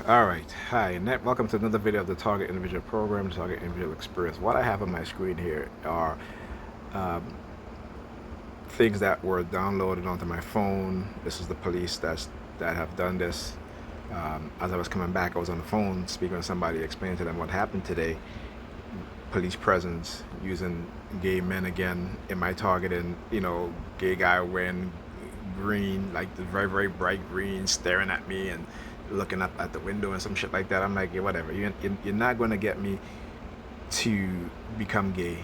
Alright, hi, and welcome to another video of the Target Individual Program, Target Individual Experience. What I have on my screen here are um, things that were downloaded onto my phone. This is the police that have done this. As I was coming back, I was on the phone speaking to somebody, explaining to them what happened today. Police presence using gay men again in my target, and gay guy wearing green, like the very, very bright green, staring at me and looking up at the window and some shit like that. I'm like, yeah, whatever. You're not going to get me to become gay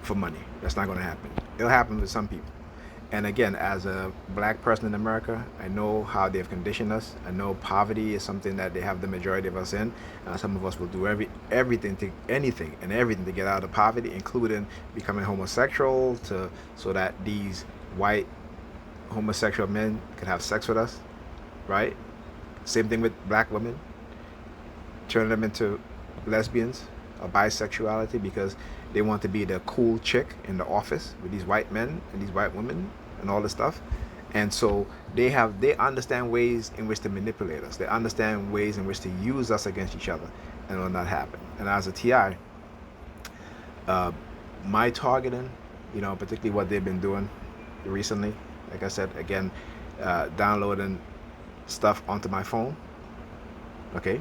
for money. That's not going to happen. It'll happen with some people. And again, as a black person in America, I know how they've conditioned us. I know poverty is something that they have the majority of us in. Some of us will do anything to get out of poverty, including becoming homosexual, so that these white homosexual men could have sex with us, right? Same thing with black women, turning them into lesbians or bisexuality because they want to be the cool chick in the office with these white men and these white women and all this stuff. And so they understand ways in which to manipulate us. They understand ways in which to use us against each other, and it will not happen. And as a TI, my targeting, particularly what they've been doing recently, like I said, again, downloading stuff onto my phone. Okay,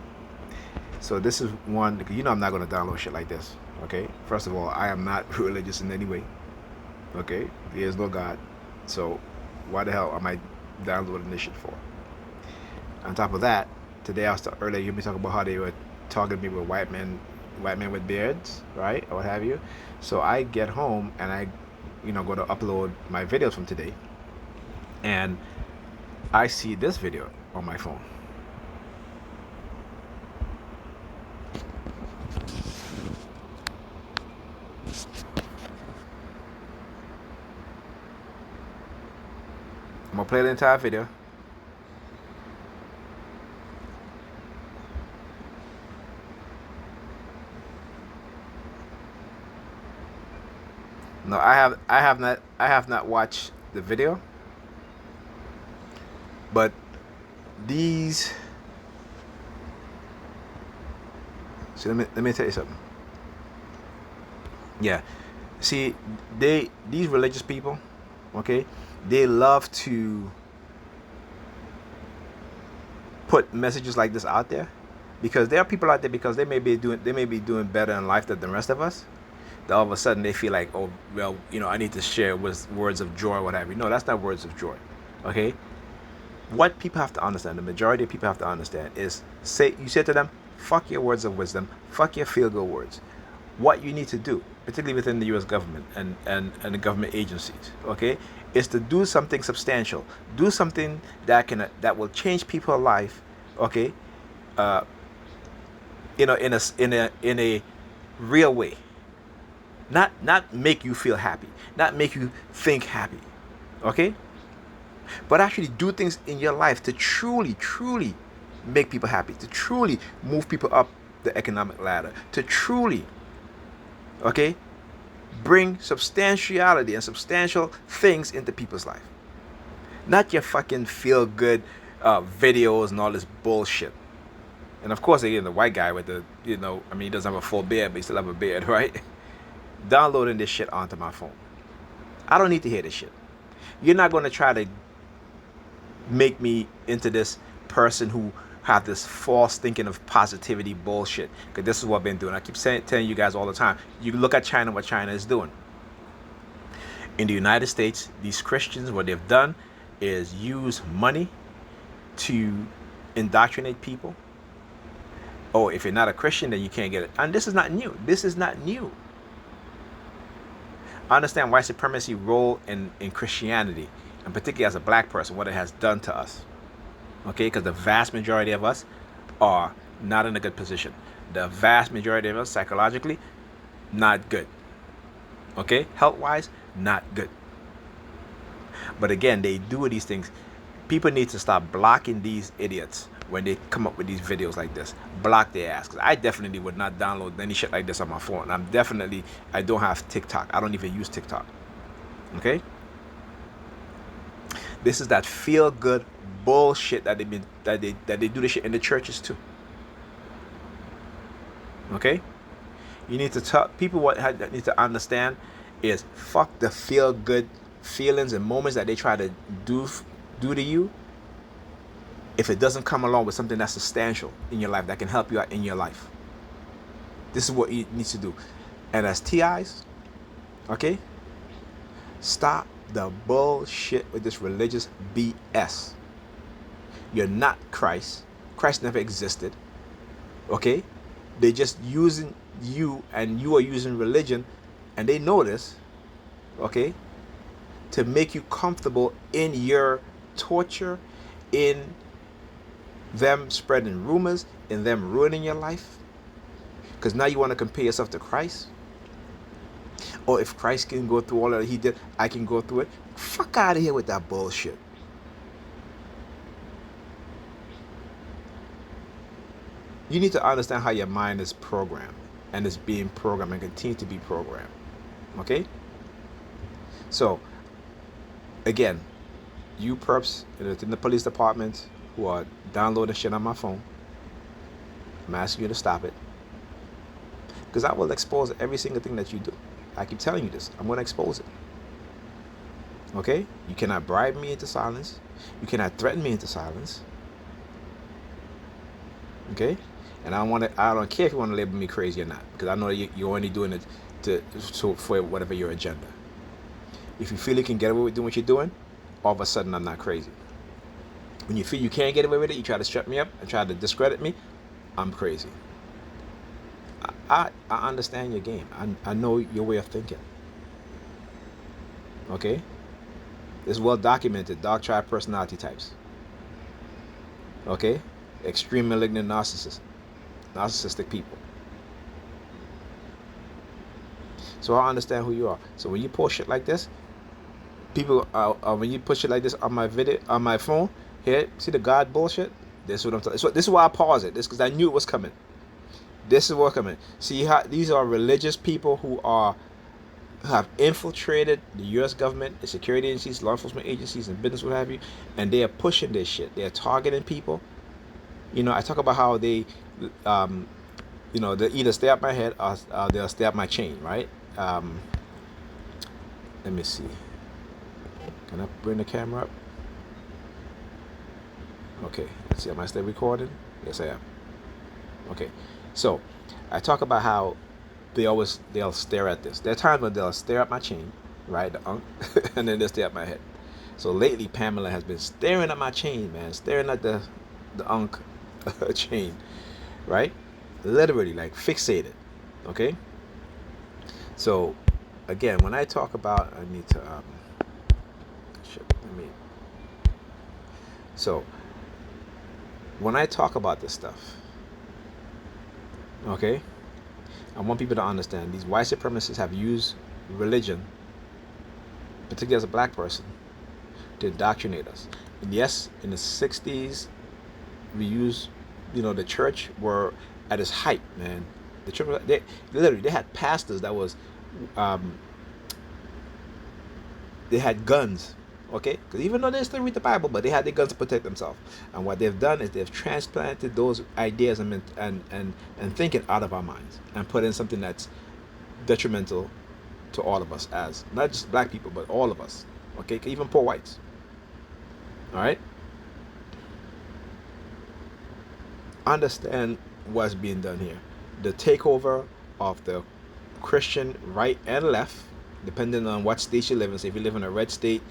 so this is one, because I'm not going to download shit like this. Okay, first of all, I am not religious in any way. Okay, there is no God, so why the hell am I downloading this shit for? On top of that, today earlier you were talking about how they were targeting me with white men with beards, right, or what have you. So I get home and I go to upload my videos from today, and I see this video on my phone. I'm gonna play the entire video. No, I have not watched the video, but these. So let me tell you something. Yeah, see, these religious people, okay, they love to put messages like this out there because there are people out there, because they may be doing better in life than the rest of us. That all of a sudden they feel like, oh well, I need to share words of joy or whatever. No, that's not words of joy. Okay, what people have to understand, the majority of people have to understand, is you say to them, fuck your words of wisdom, fuck your feel good words. What you need to do, particularly within the U.S. government and the government agencies, okay, is to do something substantial, do something that will change people's life, okay, in a real way, not make you feel happy, not make you think happy, okay, but actually do things in your life to truly make people happy, to truly move people up the economic ladder, to truly, okay, bring substantiality and substantial things into people's life. Not your fucking feel good videos and all this bullshit. And of course, again, the white guy with the, he doesn't have a full beard, but he still have a beard, right? Downloading this shit onto my phone. I don't need to hear this shit. You're not going to try to make me into this person who have this false thinking of positivity bullshit, because this is what I've been doing. I keep telling you guys all the time, you look at China, what China is doing. In the United States, these Christians, what they've done is use money to indoctrinate people. Oh, if you're not a Christian, then you can't get it. And this is not new. This is not new. I understand white supremacy role in Christianity, and particularly as a black person, what it has done to us. Okay, because the vast majority of us are not in a good position. The vast majority of us, psychologically, not good. Okay, health-wise, not good. But again, they do these things. People need to stop blocking these idiots when they come up with these videos like this. Block their ass. Because I definitely would not download any shit like this on my phone. I don't have TikTok. I don't even use TikTok. Okay? This is that feel-good bullshit that they do this shit in the churches too. Okay, you need to tell people what need to understand is fuck the feel good feelings and moments that they try to do to you. If it doesn't come along with something that's substantial in your life that can help you out in your life, this is what you need to do. And as TIs, okay, stop the bullshit with this religious BS. You're not Christ. Christ never existed. Okay? They're just using you, and you are using religion, and they know this, okay, to make you comfortable in your torture, in them spreading rumors, in them ruining your life. Because now you want to compare yourself to Christ. Or if Christ can go through all that he did, I can go through it. Fuck out of here with that bullshit. You need to understand how your mind is programmed, and is being programmed and continue to be programmed. Okay? So, again, you perps in the police department who are downloading shit on my phone, I'm asking you to stop it. Because I will expose every single thing that you do. I keep telling you this. I'm going to expose it. Okay? You cannot bribe me into silence. You cannot threaten me into silence. Okay? And I don't care if you want to label me crazy or not, because I know you're only doing it for whatever your agenda. If you feel you can get away with doing what you're doing, all of a sudden I'm not crazy. When you feel you can't get away with it, you try to shut me up and try to discredit me, I'm crazy. I understand your game. I know your way of thinking. Okay? It's well documented. Dark triad personality types. Okay? Extreme malignant narcissistic people. So I understand who you are. So when you post shit like this, people, when you put shit like this on my video, on my phone, here, see the God bullshit? This is what I'm talking. So this is why I pause it. This because I knew it was coming. This is what's coming. See how these are religious people who have infiltrated the U.S. government, the security agencies, law enforcement agencies, and business, what have you, and they are pushing this shit. They are targeting people. You know, I talk about how they, they either stay up my head or they'll stay up my chain, right? Let me see. Can I bring the camera up? Okay. Let's see. Am I still recording? Yes, I am. Okay. So, I talk about how they'll stare at this. There are times when they'll stare at my chain, right, and then they'll stare at my head. So lately, Pamela has been staring at my chain, man, staring at the chain, right? Literally, like fixated. Okay. So, again, when I talk about, I need to So, when I talk about this stuff, okay, I want people to understand these white supremacists have used religion, particularly as a black person, to indoctrinate us. And yes, in the 60s, we used, the church were at its height, man. The church, they had pastors that was, they had guns, okay? Because even though they still read the Bible, but they had their guns to protect themselves. And what they've done is they've transplanted those ideas and thinking out of our minds and put in something that's detrimental to all of us, as not just black people, but all of us, okay? Even poor whites. All right? Understand what's being done here. The takeover of the Christian right and left, depending on what state you live in. So if you live in a red state,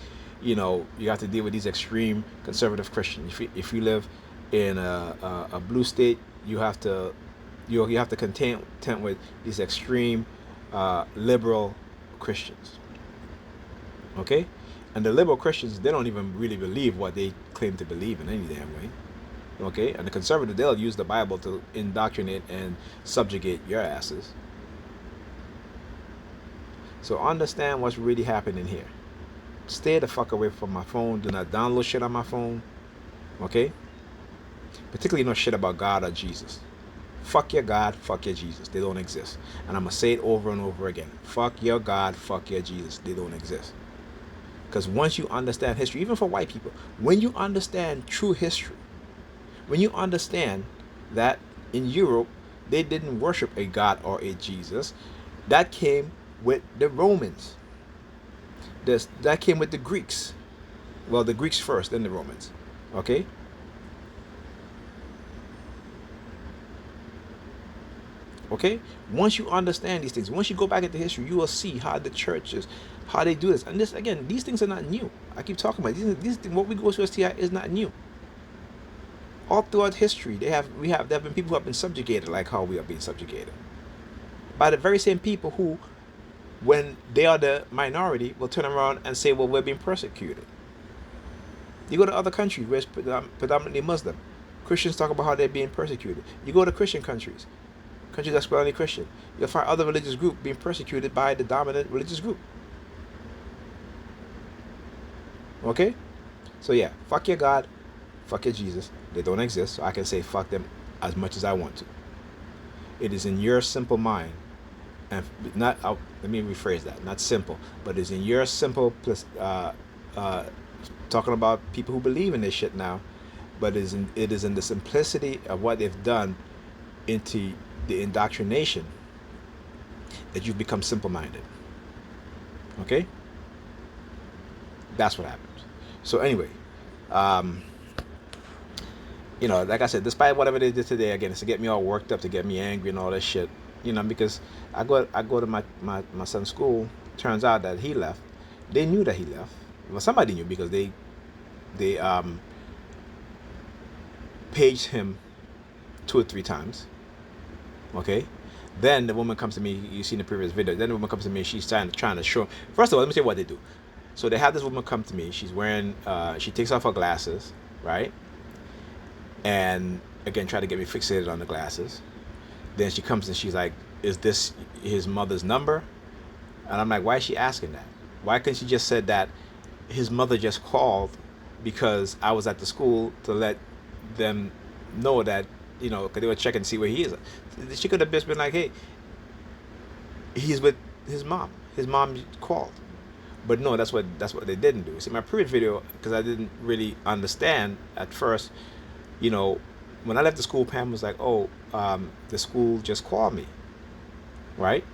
you have to deal with these extreme conservative Christians. If you live in a blue state, you have to contend with these extreme liberal Christians. Okay? And the liberal Christians, they don't even really believe what they claim to believe in any damn way. Okay? And the conservative, they'll use the Bible to indoctrinate and subjugate your asses. So understand what's really happening here. Stay the fuck away from my phone. Do not download shit on my phone. Okay? Particularly no shit about God or Jesus. Fuck your God, fuck your Jesus. They don't exist. And I'm going to say it over and over again. Fuck your God, fuck your Jesus. They don't exist. Because once you understand history, even for white people, when you understand true history, when you understand that in Europe they didn't worship a God or a Jesus, that came with the Romans. That came with the Greeks. Well, the Greeks first, then the Romans. Okay? Okay? Once you understand these things, once you go back into history, you will see how the churches, how they do this. And this, again, these things are not new. I keep talking about these things. What we go through STI is not new. All throughout history, there have been people who have been subjugated like how we are being subjugated by the very same people who, when they are the minority, will turn around and say, well, we're being persecuted. You go to other countries where it's predominantly Muslim. Christians talk about how they're being persecuted. You go to Christian countries that's predominantly Christian, you'll find other religious groups being persecuted by the dominant religious group. Okay? So yeah, fuck your God, fuck your Jesus. They don't exist, so I can say fuck them as much as I want to. It is in your simple mind, and not, let me rephrase that, not simple, but it's in your simple, talking about people who believe in this shit now, but it is in the simplicity of what they've done into the indoctrination that you've become simple-minded. Okay? That's what happens. So anyway, you know, like I said, despite whatever they did today, again, it's to get me all worked up, to get me angry and all that shit. You know, because I go to my son's school. Turns out that he left. They knew that he left. Well, somebody knew because they paged him 2 or 3 times. Okay, then the woman comes to me. You see in the previous video. Then the woman comes to me. She's trying to show. First of all, let me tell you what they do. So they have this woman come to me. She's wearing. She takes off her glasses, right? And again, try to get me fixated on the glasses. Then she comes and she's like, "Is this his mother's number?" And I'm like, "Why is she asking that? Why couldn't she just said that his mother just called because I was at the school to let them know that, you know, because they were checking to see where he is." She could have just been like, "Hey, he's with his mom. His mom called." But no, that's what they didn't do. See, my previous video, because I didn't really understand at first, you know, when I left the school, Pam was like, "Oh, the school just called me," right?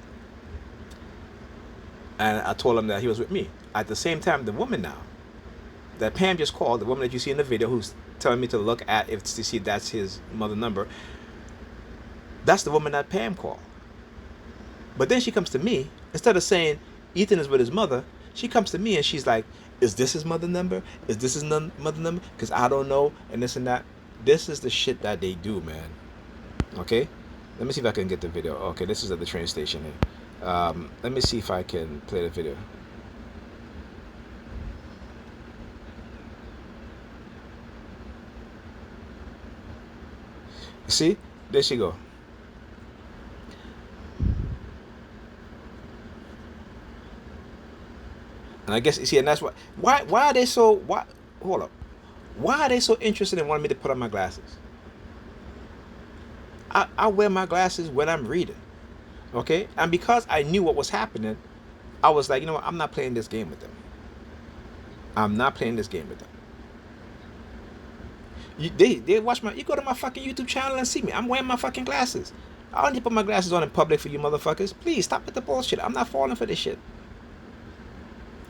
And I told him that he was with me. At the same time, the woman now that Pam just called, the woman that you see in the video who's telling me to look at if to see if that's his mother number, that's the woman that Pam called. But then she comes to me, instead of saying Ethan is with his mother, she comes to me and she's like, "Is this his mother number? Is this his mother number? Because I don't know," and this and that. This is the shit that they do, man. Okay? Let me see if I can get the video. Okay, this is at the train station here. Let me see if I can play the video. See? There she go. And I guess, you see, and that's why are they so, hold up. Why are they so interested in wanting me to put on my glasses? I wear my glasses when I'm reading. Okay? And because I knew what was happening, I was like, you know what? I'm not playing this game with them. I'm not playing this game with them. They watch you go to my fucking YouTube channel and see me. I'm wearing my fucking glasses. I don't need to put my glasses on in public for you motherfuckers. Please stop with the bullshit. I'm not falling for this shit.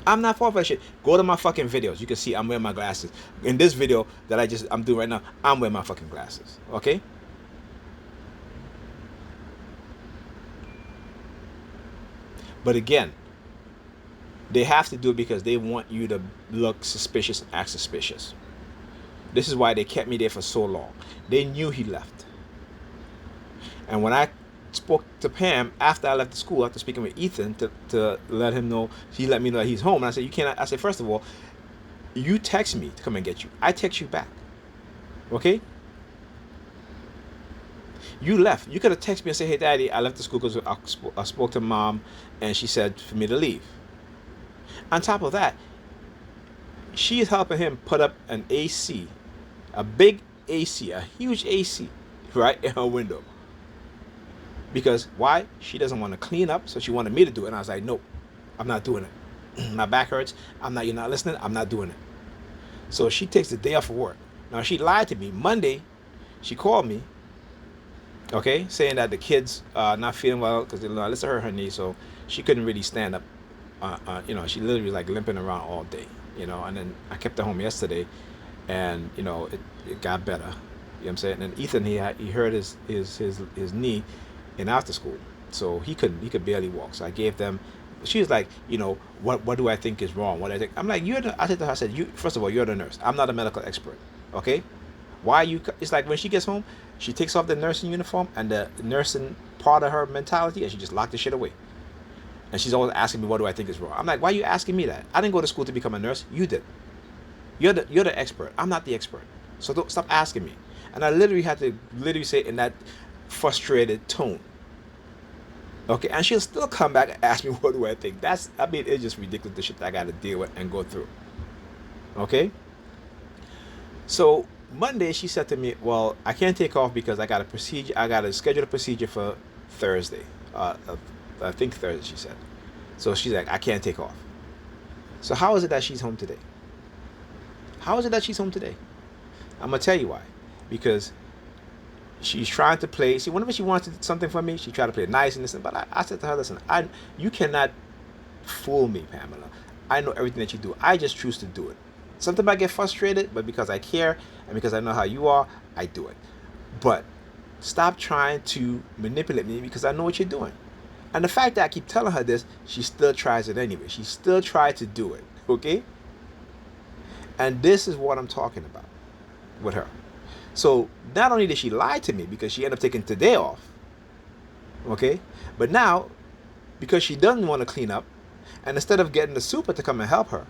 I'm not falling for this shit. Go to my fucking videos. You can see I'm wearing my glasses. In this video that I'm doing right now, I'm wearing my fucking glasses. Okay? But again, they have to do it because they want you to look suspicious and act suspicious. This is why they kept me there for so long. They knew he left. And when I spoke to Pam after I left the school, after speaking with Ethan to let him know, he let me know that he's home. And I said, "You cannot." I said, "First of all, you text me to come and get you. I text you back. Okay? You left. You could have texted me and said, 'Hey, Daddy, I left the school because I spoke to Mom and she said for me to leave.' On top of that, she is helping him put up an AC, a big AC, a huge AC, right in her window. Because why? She doesn't want to clean up, so she wanted me to do it. And I was like, nope, I'm not doing it. My back hurts. You're not listening. I'm not doing it. So she takes the day off of work. Now she lied to me. Monday, she called me, okay, saying that the kids not feeling well because I listed her knee, so she couldn't really stand up. She literally was like limping around all day. And then I kept her home yesterday, and it got better. You know what I'm saying? And Ethan, he hurt his knee in after school, so he could barely walk. So I gave them. She was like, what do I think is wrong? What I think? I'm like, I said to her, I said, you first of all, you're the nurse. I'm not a medical expert. Okay, why you? It's like when she gets home, she takes off the nursing uniform and the nursing part of her mentality, and she just locked the shit away. And she's always asking me, what do I think is wrong? I'm like, why are you asking me that? I didn't go to school to become a nurse. You did. You're the expert. I'm not the expert. So don't stop asking me. And I literally had to say it in that frustrated tone. Okay, and she'll still come back and ask me, what do I think? It's just ridiculous, the shit that I got to deal with and go through. Okay? So Monday she said to me, well, I can't take off because I got to schedule a procedure for Thursday. I think Thursday, she said. So she's like, I can't take off. So how is it that she's home today? How is it that she's home today? I'm going to tell you why. Because she's trying to play. See, whenever she wants something from me, she try to play nice and this. But I said to her, listen, you cannot fool me, Pamela. I know everything that you do. I just choose to do it. Sometimes I get frustrated, but because I care and because I know how you are, I do it. But stop trying to manipulate me because I know what you're doing. And the fact that I keep telling her this, she still tries it anyway. She still tried to do it, okay? And this is what I'm talking about with her. So not only did she lie to me because she ended up taking today off, okay? But now, because she doesn't want to clean up, and instead of getting the super to come and help her,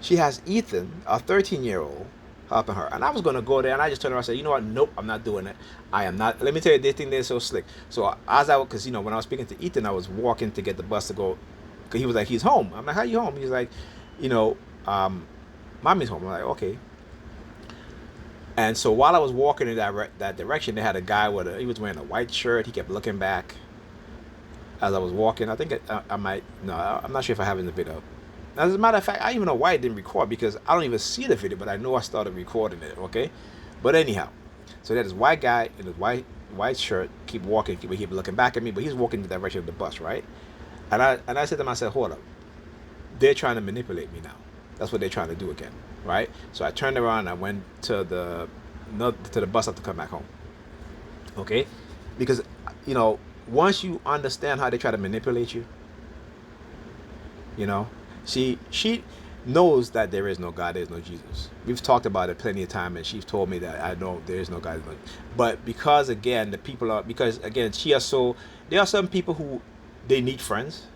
she has Ethan, a 13-year-old, helping her. And I was going to go there, and I just turned around and said, you know what? Nope, I'm not doing it. I am not. Let me tell you, they think they're so slick. So because, when I was speaking to Ethan, I was walking to get the bus to go, because he was like, he's home. I'm like, how you home? He's like, mommy's home. I'm like, okay. And so while I was walking in that direction, they had a guy he was wearing a white shirt. He kept looking back as I was walking. I think I'm not sure if I have it in the video. As a matter of fact, I don't even know why I didn't record because I don't even see the video, but I know I started recording it, okay? But anyhow, so there's this white guy in his white shirt, keep walking, keep looking back at me, but he's walking in the direction of the bus, right? And I said to myself, hold up. They're trying to manipulate me now. That's what they're trying to do again, right? So I turned around and I went to the bus stop to come back home, okay? Because, once you understand how they try to manipulate you, she knows that there is no God, there is no Jesus. We've talked about it plenty of time, and she's told me that I know there is no God. But because again, there are some people who they need friends,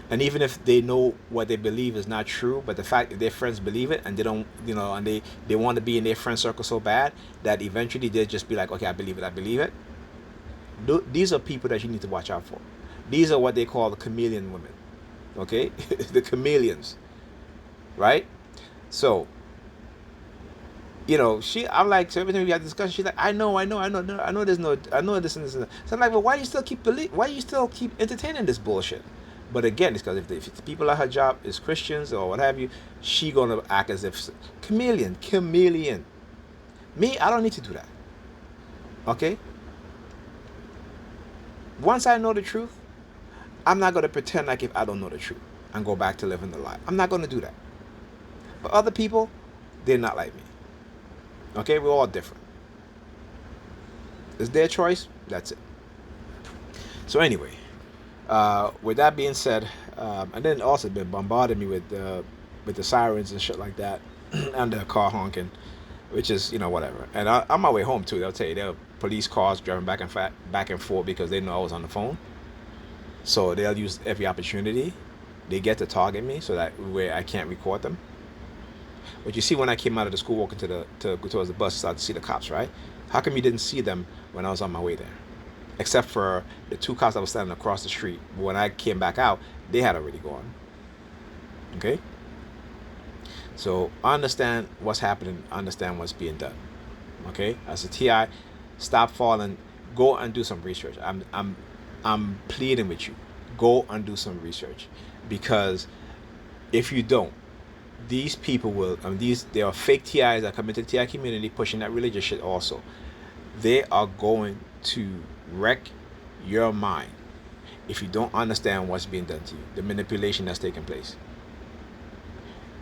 and even if they know what they believe is not true, but the fact that their friends believe it and they don't, and they want to be in their friend circle so bad that eventually they'll just be like, okay, I believe it. These are people that you need to watch out for. These are what they call the chameleon women. Okay, the chameleons, right? So, I'm like, so every time we have discussion, she's like, I know this and this. So I'm like, well, why do you still keep entertaining this bullshit? But again, it's because if the people at her job is Christians or what have you, she gonna act as if chameleon. Me, I don't need to do that. Okay. Once I know the truth, I'm not going to pretend like if I don't know the truth and go back to living the lie. I'm not going to do that. But other people, they're not like me. Okay? We're all different. It's their choice. That's it. So anyway, with that being said, and then also been bombarding me with the sirens and shit like that and the car honking, which is, whatever. And on my way home, too, they'll tell you there are police cars driving back and forth because they know I was on the phone. So they'll use every opportunity they get to target me so that way I can't record them. But you see, when I came out of the school walking to go towards the bus, I started to see the cops, right? How come you didn't see them when I was on my way there? Except for the two cops that were standing across the street. But when I came back out, they had already gone. Okay? So understand what's happening, understand what's being done. Okay? As a TI, stop falling, go and do some research. I'm pleading with you. go and do some research, because if you don't, these people will, there are fake TIs that come into the TI community pushing that religious shit also. They are going to wreck your mind if you don't understand what's being done to you, the manipulation that's taking place.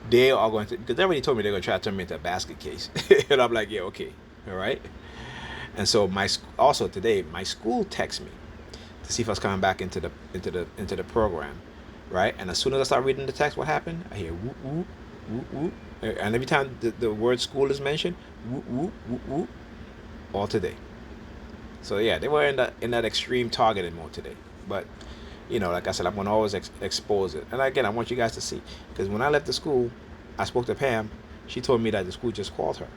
They are going to, because they already told me they're going to try to turn me into a basket case. And I'm like, yeah, okay, all right. And so also today, my school texts me to see if I was coming back into the program, right? And as soon as I start reading the text, what happened? I hear whoop whoop whoop whoop, and every time the word school is mentioned, whoop whoop whoop whoop, all today. So yeah, they were in that extreme targeting mode today. But like I said, I'm gonna always expose it. And again, I want you guys to see, because when I left the school, I spoke to Pam. She told me that the school just called her.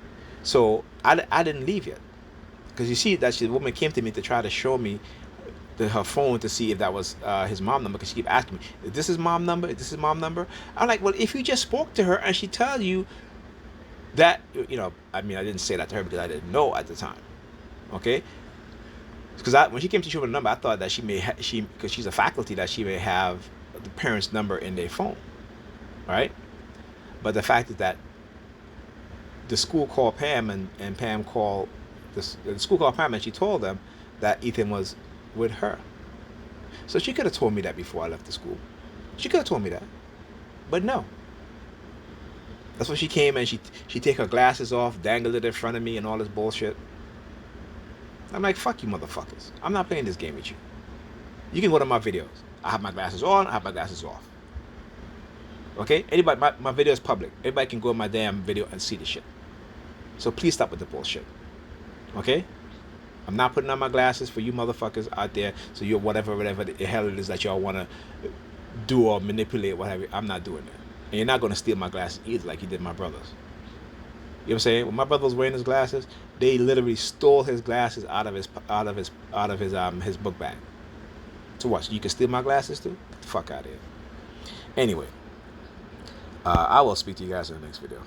So I didn't leave yet, because you see that the woman came to me to try to show me her phone to see if that was his mom number, because she keep asking me, is this his mom number? Is this his mom number? I'm like, well, if you just spoke to her and she tells you that, I didn't say that to her because I didn't know at the time, okay? Because when she came to show me the number, I thought that because she's a faculty, that she may have the parents' number in their phone, right? But the fact is that the school called Pam, and Pam called the school called Pam, and she told them that Ethan was with her. So she could have told me that before I left the school. She could have told me that, but no. That's when she came and she take her glasses off, dangled it in front of me, and all this bullshit. I'm like, fuck you, motherfuckers. I'm not playing this game with you. You can go to my videos. I have my glasses on. I have my glasses off. Okay? Anybody, my video is public. Everybody can go in my damn video and see the shit. So please stop with the bullshit. Okay? I'm not putting on my glasses for you motherfuckers out there. So you're whatever the hell it is that y'all want to do or manipulate, whatever. I'm not doing that. And you're not going to steal my glasses either, like you did my brothers. You know what I'm saying? When my brother was wearing his glasses, they literally stole his glasses out of his book bag. So what? You can steal my glasses too? Get the fuck out of here. Anyway, I will speak to you guys in the next video.